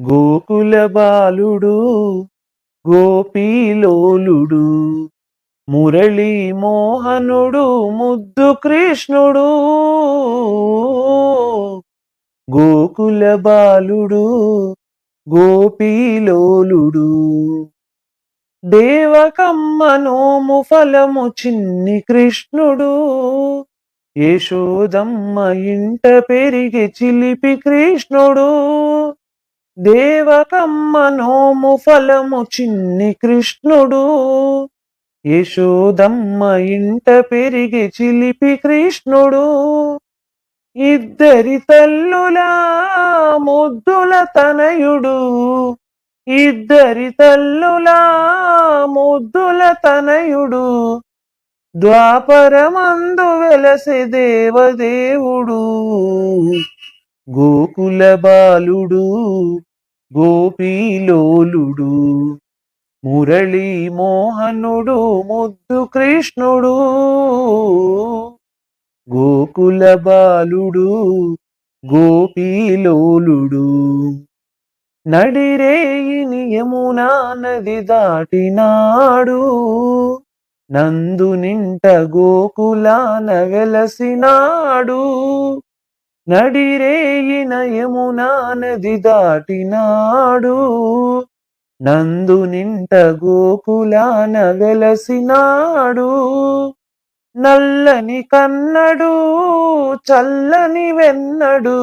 గోకుల బాలుడు గోపీలోలుడు మురళీ మోహనుడు ముద్దు కృష్ణుడు గోకుల బాలుడు గోపీలోలుడు దేవకమ్మ నోము ఫలము చిన్ని కృష్ణుడు యశోదమ్మ ఇంట పెరిగి చిలిపి కృష్ణుడు దేవకమ్మ నోము ఫలము చిన్ని కృష్ణుడు యశోదమ్మ ఇంట పెరిగి చిలిపి కృష్ణుడు ఇద్దరి తల్లులా ముద్దుల తనయుడు ఇద్దరి తల్లులా ముద్దుల తనయుడు ద్వాపరమందు వెలసె దేవదేవుడు గోకుల బాలుడు గోపీలోలుడు మురళీ మోహనుడు ముద్దు కృష్ణుడు గోకుల బాలుడు గోపీలోలుడు నడిరేయిని యమునా నది దాటినాడు నందునింట గోకులాన వెలసినాడు నడిరేయిన యమునా నది దాటినాడు నందునింట గోకులాన వెలసినాడు నల్లని కన్నడు చల్లని వెన్నడు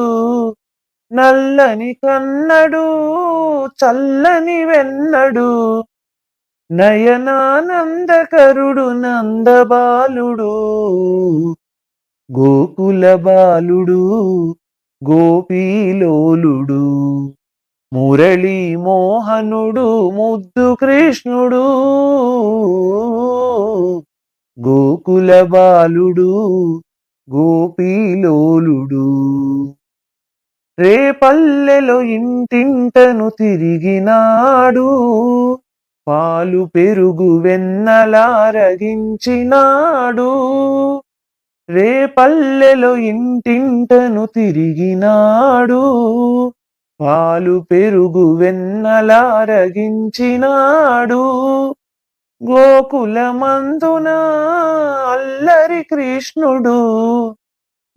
నల్లని కన్నడు చల్లని వెన్నడు నయనానందకరుడు నందబాలుడు గోకుల బాలుడు గోపీలోలుడు మురళీ మోహనుడు ముద్దు కృష్ణుడు గోకుల బాలుడు గోపీలోలుడు రేపల్లెలో ఇంటింటను తిరిగినాడు పాలు పెరుగు వెన్నలారగించినాడు రేపల్లెలో ఇంటింటను తిరిగినాడు పాలు పెరుగు వెన్నలారగించినాడు గోకులమందున అల్లరి కృష్ణుడు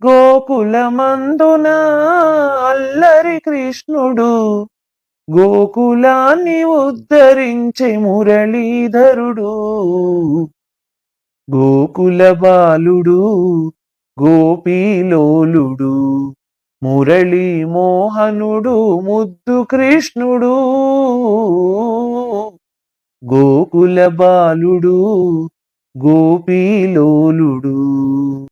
గోకులమందున అల్లరి కృష్ణుడు గోకులాన్ని ఉద్ధరించే మురళీధరుడు గోకుల బాలుడు గోపీలోలుడు మురళీ మోహనుడు ముద్దు కృష్ణుడు గోకుల బాలుడు గోపీలోలుడు